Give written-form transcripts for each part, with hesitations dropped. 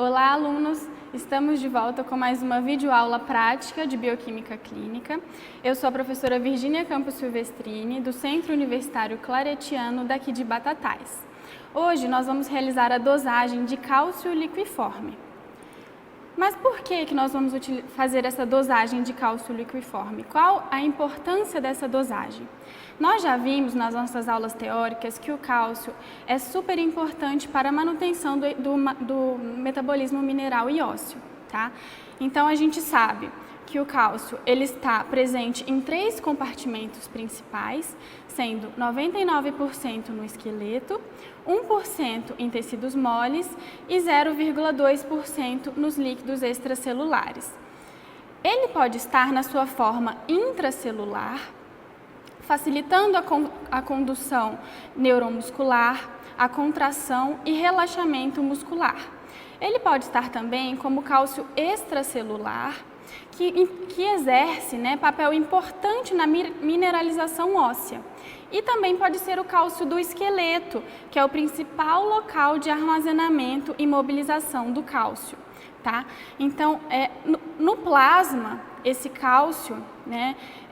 Olá, alunos! Estamos de volta com mais uma videoaula prática de Bioquímica Clínica. Eu sou a professora Virgínia Campos Silvestrini, do Centro Universitário Claretiano, daqui de Batatais. Hoje nós vamos realizar a dosagem de cálcio liquiforme. Mas por que nós vamos fazer essa dosagem de cálcio liquiforme? Qual a importância dessa dosagem? Nós já vimos nas nossas aulas teóricas que o cálcio é super importante para a manutenção do metabolismo mineral e ósseo, tá? Então a gente sabe que o cálcio ele está presente em 3 compartimentos principais, sendo 99% no esqueleto, 1% em tecidos moles e 0,2% nos líquidos extracelulares. Ele pode estar na sua forma intracelular, facilitando a condução neuromuscular, a contração e relaxamento muscular. Ele pode estar também como cálcio extracelular, que exerce papel importante na mineralização óssea. E também pode ser o cálcio do esqueleto, que é o principal local de armazenamento e mobilização do cálcio. Tá? Então, no plasma, esse cálcio,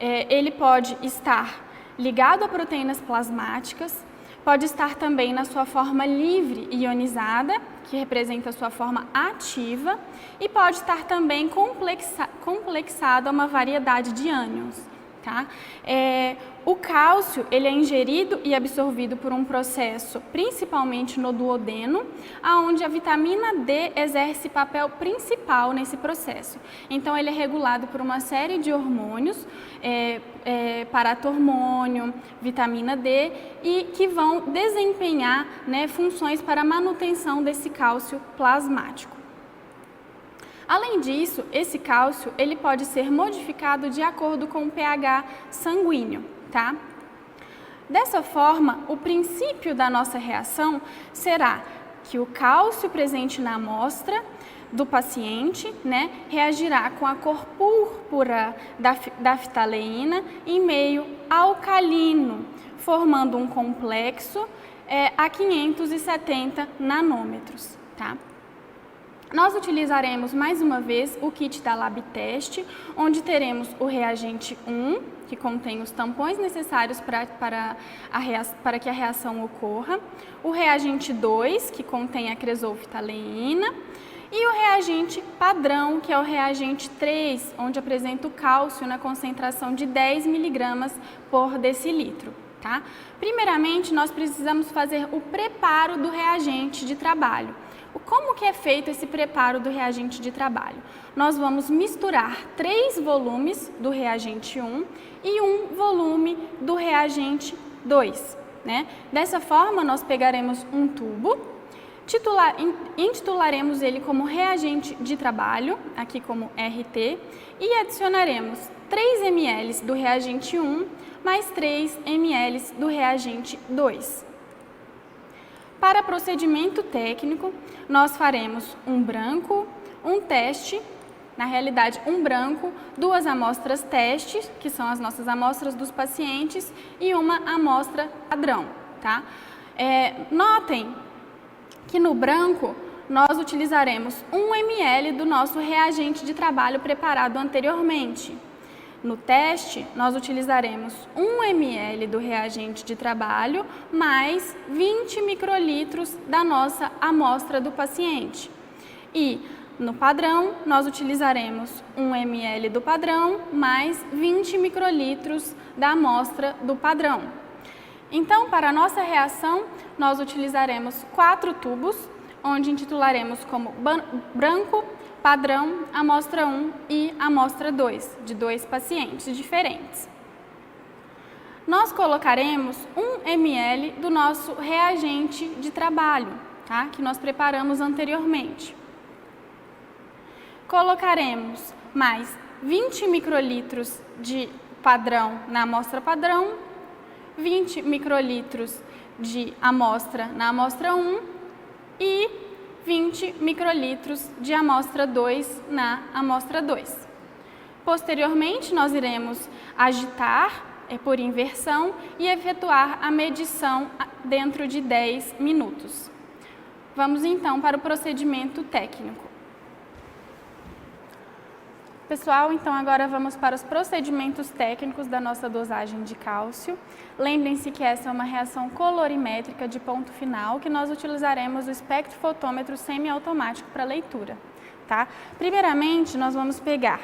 ele pode estar ligado a proteínas plasmáticas, pode estar também na sua forma livre ionizada, que representa a sua forma ativa, e pode estar também complexado a uma variedade de ânions. Tá? O cálcio ele é ingerido e absorvido por um processo, principalmente no duodeno, onde a vitamina D exerce papel principal nesse processo. Então, ele é regulado por uma série de hormônios, paratormônio, vitamina D, e que vão desempenhar funções para a manutenção desse cálcio plasmático. Além disso, esse cálcio ele pode ser modificado de acordo com o pH sanguíneo, tá? Dessa forma, o princípio da nossa reação será que o cálcio presente na amostra do paciente, reagirá com a cor púrpura da ftaleína em meio alcalino, formando um complexo a 570 nanômetros, tá? Nós utilizaremos mais uma vez o kit da LabTest, onde teremos o reagente 1, que contém os tampões necessários para que a reação ocorra, o reagente 2, que contém a cresofitaleína, e o reagente padrão, que é o reagente 3, onde apresenta o cálcio na concentração de 10 mg por decilitro. Tá? Primeiramente, nós precisamos fazer o preparo do reagente de trabalho. Como que é feito esse preparo do reagente de trabalho? Nós vamos misturar 3 volumes do reagente 1 e 1 volume do reagente 2. Dessa forma, nós pegaremos um tubo, intitularemos ele como reagente de trabalho, aqui como RT, e adicionaremos 3 ml do reagente 1 mais 3 ml do reagente 2. Para procedimento técnico, nós faremos um branco, um teste, na realidade um branco, 2 amostras testes, que são as nossas amostras dos pacientes, e uma amostra padrão. Tá? Notem que no branco nós utilizaremos 1 ml do nosso reagente de trabalho preparado anteriormente. No teste, nós utilizaremos 1 ml do reagente de trabalho mais 20 microlitros da nossa amostra do paciente. E no padrão, nós utilizaremos 1 ml do padrão mais 20 microlitros da amostra do padrão. Então, para a nossa reação, nós utilizaremos 4 tubos, onde intitularemos como branco, padrão, amostra 1 e amostra 2, de 2 pacientes diferentes. Nós colocaremos 1 ml do nosso reagente de trabalho, tá? Que nós preparamos anteriormente. Colocaremos mais 20 microlitros de padrão na amostra padrão, 20 microlitros de amostra na amostra 1 e 20 microlitros de amostra 2 na amostra 2. Posteriormente, nós iremos agitar por inversão e efetuar a medição dentro de 10 minutos. Vamos então para o procedimento técnico. Pessoal, então agora vamos para os procedimentos técnicos da nossa dosagem de cálcio. Lembrem-se que essa é uma reação colorimétrica de ponto final, que nós utilizaremos o espectrofotômetro semiautomático para leitura. Tá? Primeiramente, nós vamos pegar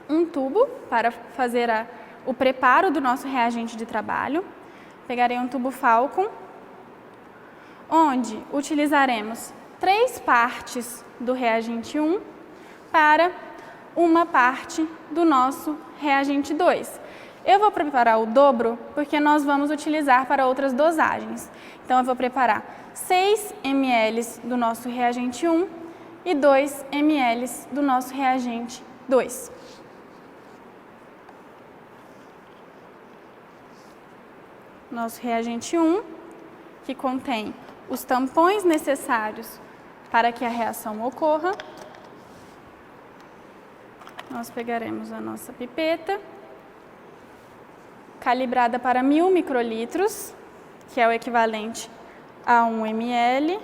um tubo para fazer o preparo do nosso reagente de trabalho. Pegarei um tubo Falcon, onde utilizaremos 3 partes do reagente 1 para uma parte do nosso reagente 2. Eu vou preparar o dobro porque nós vamos utilizar para outras dosagens. Então, eu vou preparar 6 ml do nosso reagente 1 e 2 ml do nosso reagente 2. Nosso reagente 1, que contém os tampões necessários para que a reação ocorra. Nós pegaremos a nossa pipeta, calibrada para 1000 microlitros, que é o equivalente a 1 ml.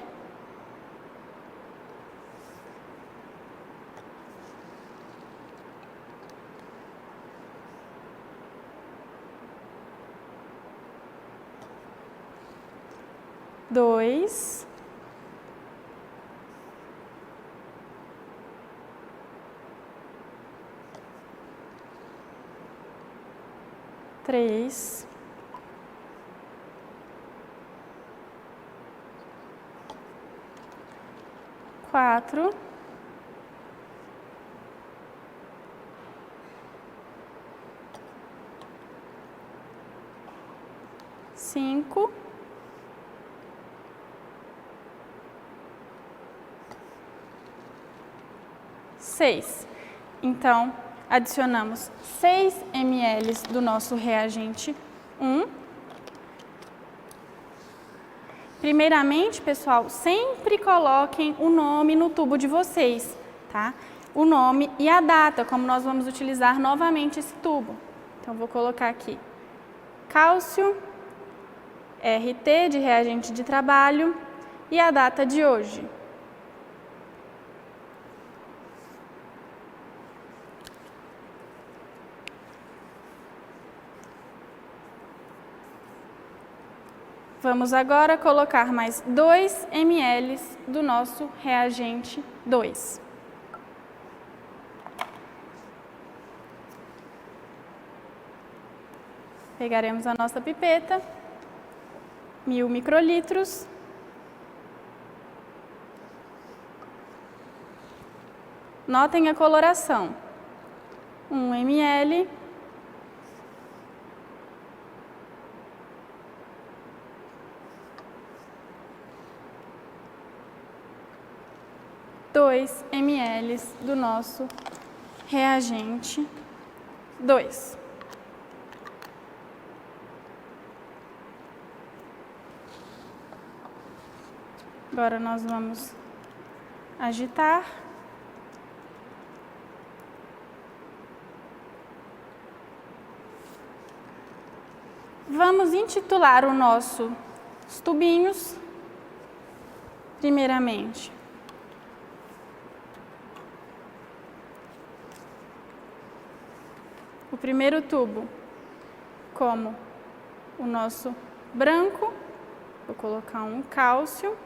Dois. 3, 4, 5, 6. Então, adicionamos 6 ml do nosso reagente 1. Primeiramente, pessoal, sempre coloquem o nome no tubo de vocês, tá? O nome e a data, como nós vamos utilizar novamente esse tubo. Então, vou colocar aqui cálcio, RT de reagente de trabalho e a data de hoje. Vamos agora colocar mais 2 ml do nosso reagente 2. Pegaremos a nossa pipeta, 1000 microlitros. Notem a coloração. 1 ml. Dois ml do nosso reagente 2. Agora nós vamos agitar. Vamos intitular os nossos tubinhos, primeiramente. O primeiro tubo como o nosso branco, vou colocar um cálcio.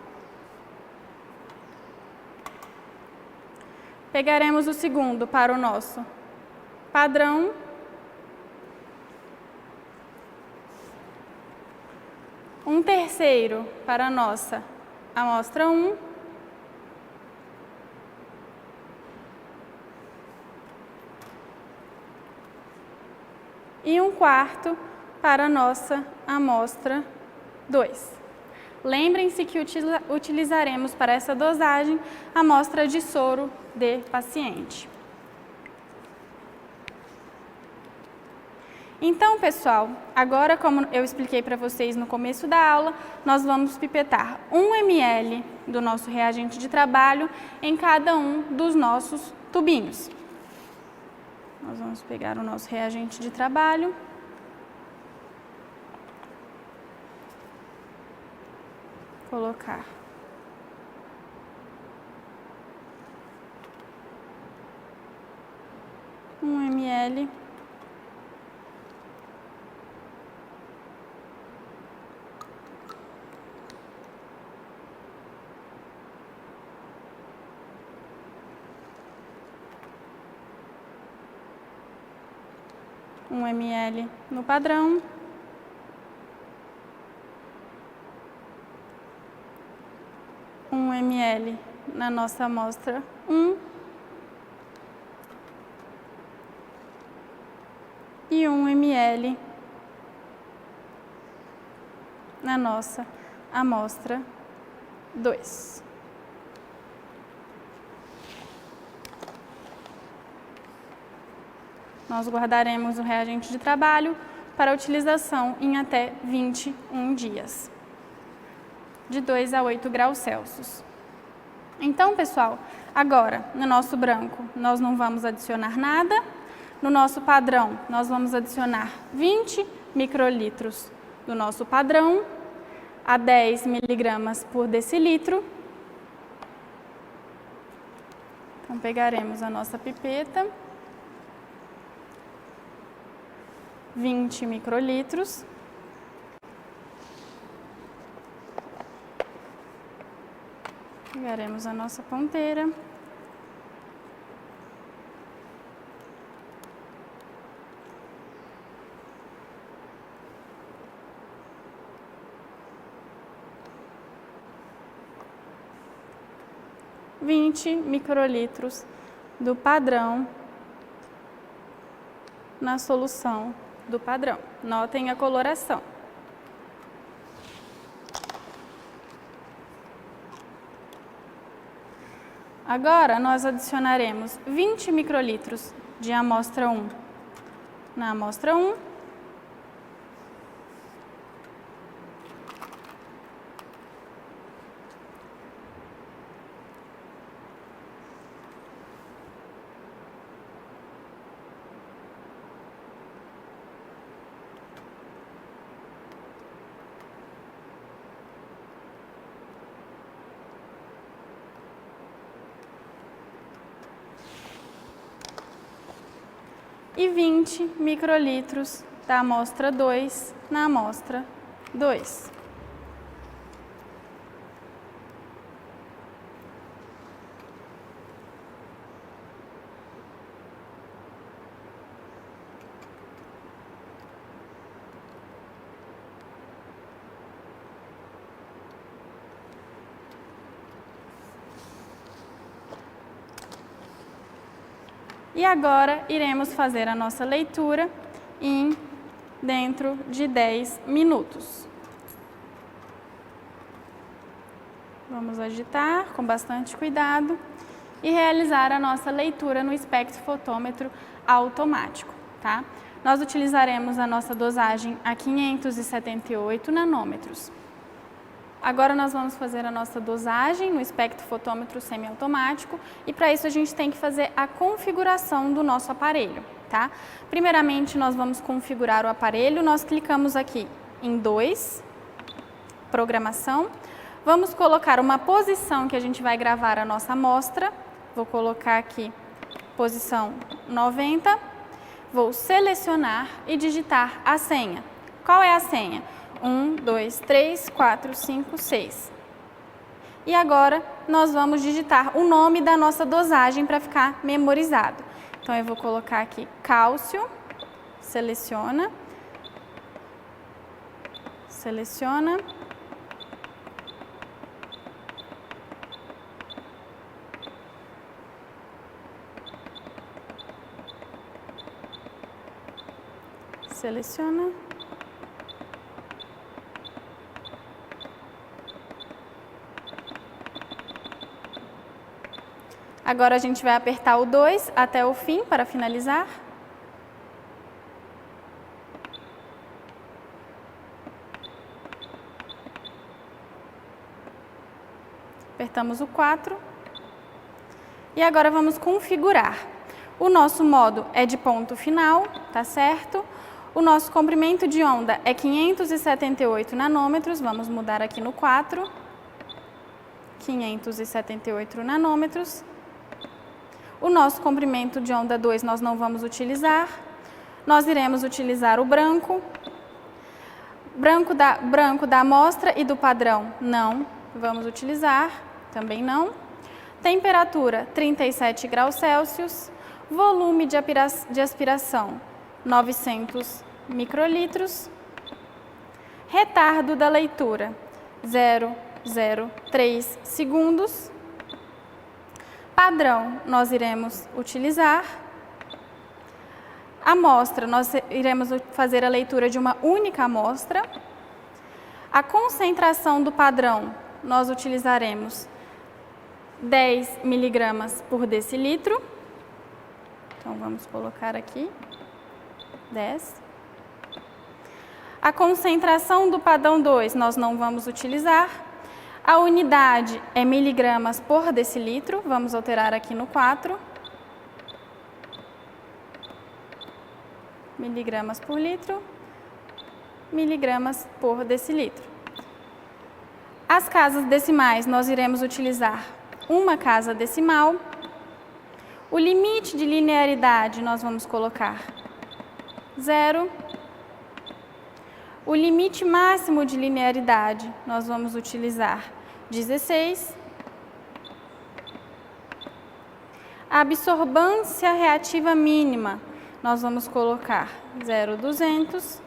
Pegaremos o segundo para o nosso padrão. Um terceiro para a nossa amostra 1. E um quarto para a nossa amostra 2. Lembrem-se que utilizaremos para essa dosagem a amostra de soro de paciente. Então, pessoal, agora, como eu expliquei para vocês no começo da aula, nós vamos pipetar 1 ml do nosso reagente de trabalho em cada um dos nossos tubinhos. Nós vamos pegar o nosso reagente de trabalho. Colocar ml. Um ml no padrão. Um ml na nossa amostra 1. E 1 ml na nossa amostra 2. Nós guardaremos o reagente de trabalho para utilização em até 21 dias, de 2 a 8 graus Celsius. Então, pessoal, agora, no nosso branco, nós não vamos adicionar nada. No nosso padrão, nós vamos adicionar 20 microlitros do nosso padrão a 10 miligramas por decilitro. Então, pegaremos a nossa pipeta, 20 microlitros. Pegaremos a nossa ponteira. microlitros do padrão na solução do padrão. Notem a coloração. Agora, nós adicionaremos 20 microlitros de amostra 1 na amostra 1. E 20 microlitros da amostra 2 na amostra 2. E agora iremos fazer a nossa leitura dentro de 10 minutos. Vamos agitar com bastante cuidado e realizar a nossa leitura no espectrofotômetro automático, tá? Nós utilizaremos a nossa dosagem a 578 nanômetros. Agora nós vamos fazer a nossa dosagem no espectrofotômetro semiautomático e para isso a gente tem que fazer a configuração do nosso aparelho, tá? Primeiramente nós vamos configurar o aparelho, nós clicamos aqui em 2, programação, vamos colocar uma posição que a gente vai gravar a nossa amostra, vou colocar aqui posição 90, vou selecionar e digitar a senha. Qual é a senha? 1, 2, 3, 4, 5, 6. E agora nós vamos digitar o nome da nossa dosagem para ficar memorizado. Então eu vou colocar aqui cálcio, seleciona, seleciona. Seleciona. Agora a gente vai apertar o 2 até o fim para finalizar. Apertamos o 4. E agora vamos configurar. O nosso modo é de ponto final, tá certo? O nosso comprimento de onda é 578 nanômetros, vamos mudar aqui no 4. 578 nanômetros. O nosso comprimento de onda 2 nós não vamos utilizar. Nós iremos utilizar o branco. Branco da amostra e do padrão, não vamos utilizar, também não. Temperatura, 37 graus Celsius. Volume de aspiração, 900 microlitros. Retardo da leitura, 0,03 segundos. Padrão, nós iremos utilizar. Amostra, nós iremos fazer a leitura de uma única amostra. A concentração do padrão, nós utilizaremos 10 miligramas por decilitro. Então, vamos colocar aqui 10. A concentração do padrão 2, nós não vamos utilizar. A unidade é miligramas por decilitro, vamos alterar aqui no 4. Miligramas por litro, miligramas por decilitro. As casas decimais, nós iremos utilizar uma casa decimal. O limite de linearidade, nós vamos colocar 0. O limite máximo de linearidade, nós vamos utilizar 16. A absorbância reativa mínima, nós vamos colocar 0,200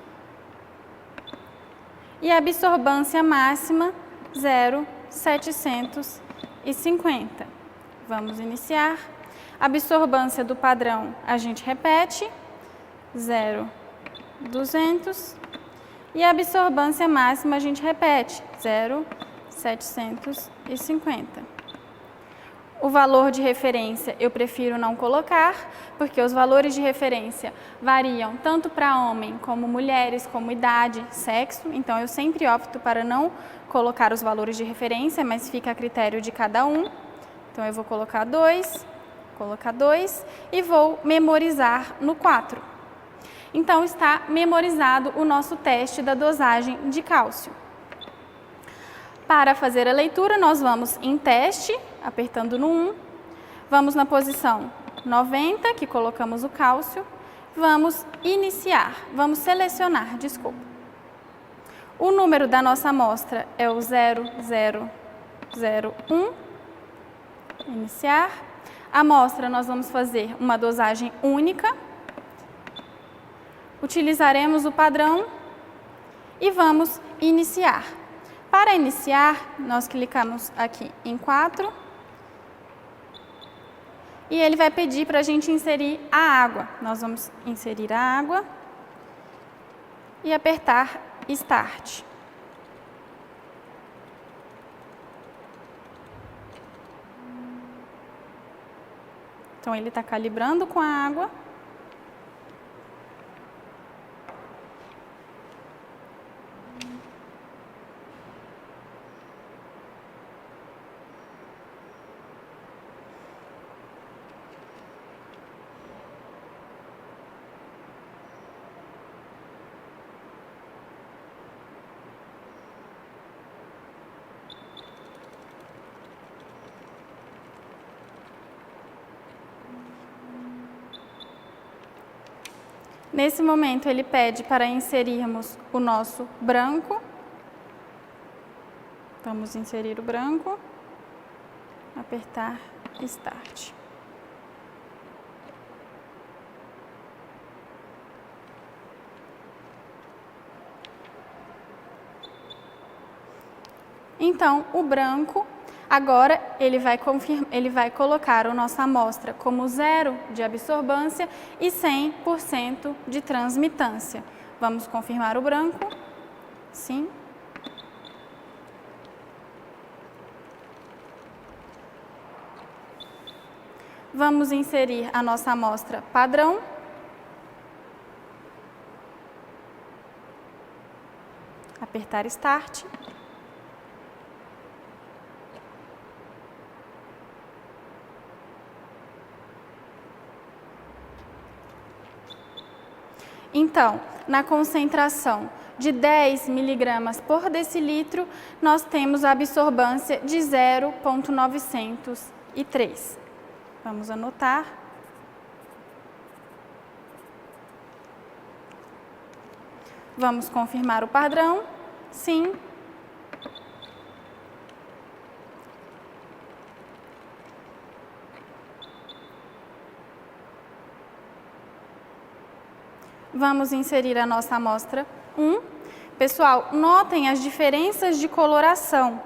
e a absorbância máxima 0,750. Vamos iniciar. A absorbância do padrão a gente repete, 0,200 e a absorbância máxima a gente repete, 0,750. O valor de referência eu prefiro não colocar, porque os valores de referência variam tanto para homem como mulheres, como idade, sexo. Então, eu sempre opto para não colocar os valores de referência, mas fica a critério de cada um. Então, eu vou colocar 2 e vou memorizar no 4. Então, está memorizado o nosso teste da dosagem de cálcio. Para fazer a leitura, nós vamos em teste, apertando no 1, vamos na posição 90, que colocamos o cálcio, vamos iniciar, vamos selecionar, desculpa. O número da nossa amostra é o 0001, iniciar. A amostra nós vamos fazer uma dosagem única, utilizaremos o padrão e vamos iniciar. Para iniciar, nós clicamos aqui em 4 e ele vai pedir para a gente inserir a água. Nós vamos inserir a água e apertar Start. Então, ele está calibrando com a água. Nesse momento, ele pede para inserirmos o nosso branco. Vamos inserir o branco, apertar Start. Então, o branco, agora ele vai colocar a nossa amostra como 0 de absorvância e 100% de transmitância. Vamos confirmar o branco. Sim. Vamos inserir a nossa amostra padrão. Apertar Start. Então, na concentração de 10 miligramas por decilitro, nós temos a absorbância de 0,903. Vamos anotar. Vamos confirmar o padrão. Sim. Vamos inserir a nossa amostra 1. Pessoal, notem as diferenças de coloração,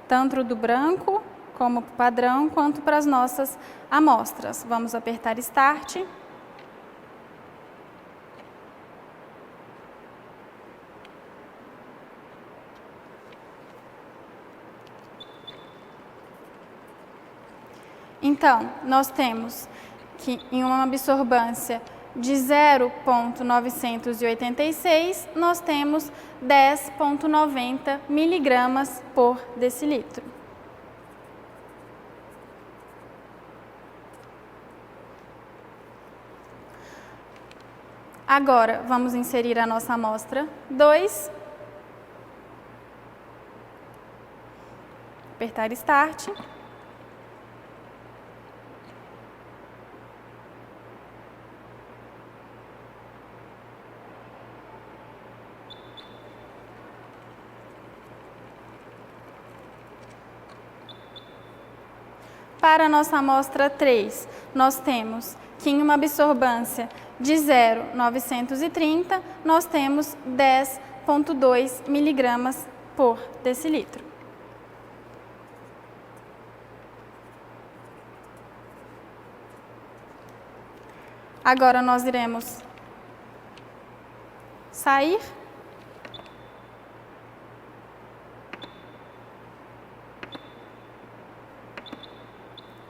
tanto do branco como padrão, quanto para as nossas amostras. Vamos apertar Start. Então, nós temos que em uma absorbância de 0,986, nós temos 10,90 miligramas por decilitro. Agora, vamos inserir a nossa amostra 2. Apertar Start. Para a nossa amostra 3, nós temos que em uma absorbância de 0,930, nós temos 10,2 miligramas por decilitro. Agora nós iremos sair.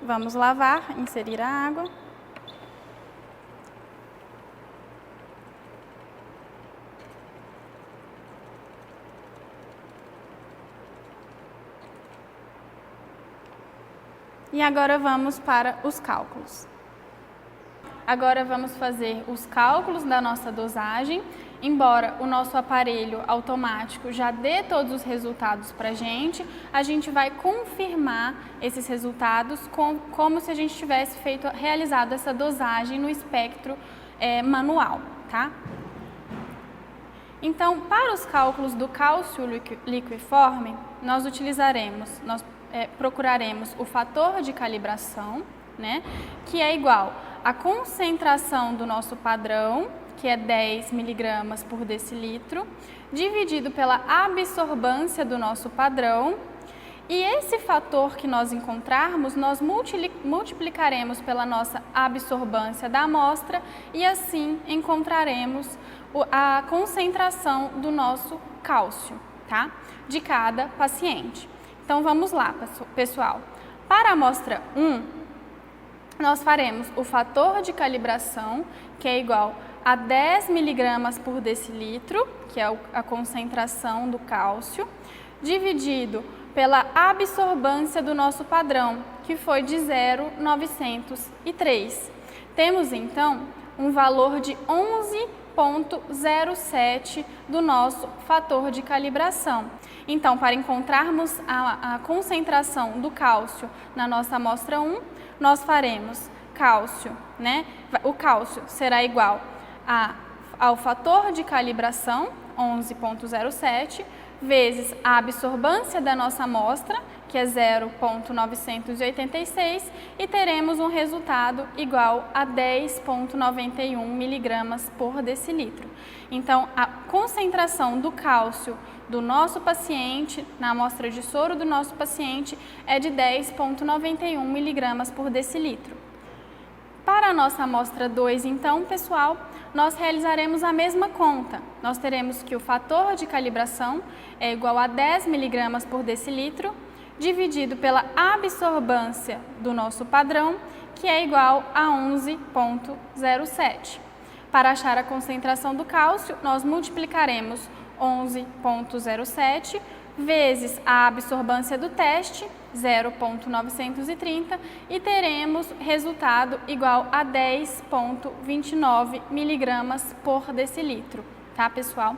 Vamos lavar, inserir a água. E agora vamos para os cálculos. Agora vamos fazer os cálculos da nossa dosagem. Embora o nosso aparelho automático já dê todos os resultados para a gente vai confirmar esses resultados como se a gente tivesse realizado essa dosagem no espectro manual, tá? Então, para os cálculos do cálcio liqueforme, nós procuraremos o fator de calibração, né, que é igual à concentração do nosso padrão, que é 10 miligramas por decilitro, dividido pela absorbância do nosso padrão. E esse fator que nós encontrarmos, nós multiplicaremos pela nossa absorbância da amostra e assim encontraremos a concentração do nosso cálcio, tá? De cada paciente. Então vamos lá, pessoal. Para a amostra 1, nós faremos o fator de calibração, que é igual a 10 miligramas por decilitro, que é a concentração do cálcio, dividido pela absorbância do nosso padrão, que foi de 0,903. Temos, então, um valor de 11,07 do nosso fator de calibração. Então, para encontrarmos a concentração do cálcio na nossa amostra 1, nós faremos cálcio, né? O cálcio será igual ao fator de calibração, 11,07, vezes a absorbância da nossa amostra, que é 0,986, e teremos um resultado igual a 10,91 miligramas por decilitro. Então, a concentração do cálcio do nosso paciente, na amostra de soro do nosso paciente, é de 10,91 miligramas por decilitro. Para a nossa amostra 2, então, pessoal, nós realizaremos a mesma conta. Nós teremos que o fator de calibração é igual a 10 miligramas por decilitro, dividido pela absorbância do nosso padrão, que é igual a 11,07. Para achar a concentração do cálcio, nós multiplicaremos 11,07 vezes a absorbância do teste, 0,930, e teremos resultado igual a 10,29 miligramas por decilitro, tá, pessoal?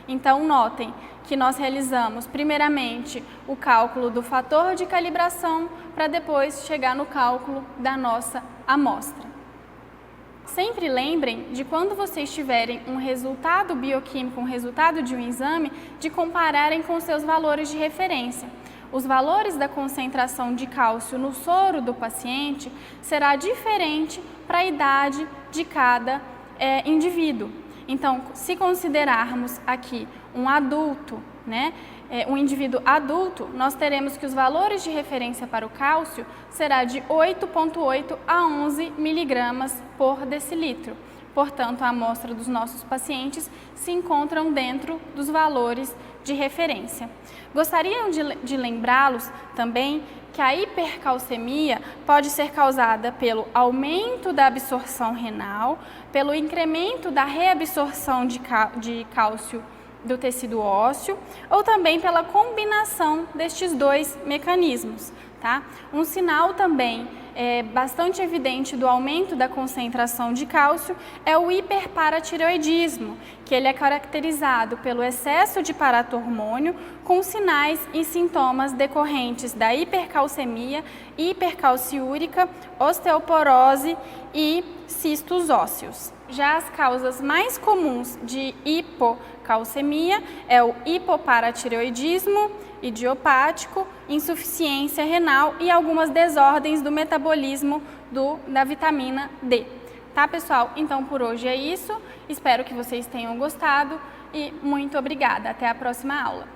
Então, notem que nós realizamos primeiramente o cálculo do fator de calibração para depois chegar no cálculo da nossa amostra. Sempre lembrem de quando vocês tiverem um resultado bioquímico, um resultado de um exame, de compararem com seus valores de referência. Os valores da concentração de cálcio no soro do paciente será diferente para a idade de cada indivíduo. Então, se considerarmos aqui um adulto, um indivíduo adulto, nós teremos que os valores de referência para o cálcio será de 8,8 a 11 miligramas por decilitro. Portanto, a amostra dos nossos pacientes se encontram dentro dos valores de referência. Gostariam de lembrá-los também que a hipercalcemia pode ser causada pelo aumento da absorção renal, pelo incremento da reabsorção de cálcio do tecido ósseo ou também pela combinação destes dois mecanismos. Tá? Um sinal também bastante evidente do aumento da concentração de cálcio é o hiperparatireoidismo, que ele é caracterizado pelo excesso de paratormônio com sinais e sintomas decorrentes da hipercalcemia, hipercalciúrica, osteoporose e cistos ósseos. Já as causas mais comuns de hipocalcemia é o hipoparatireoidismo idiopático, insuficiência renal e algumas desordens do metabolismo da vitamina D. Tá, pessoal? Então, por hoje é isso. Espero que vocês tenham gostado e muito obrigada. Até a próxima aula.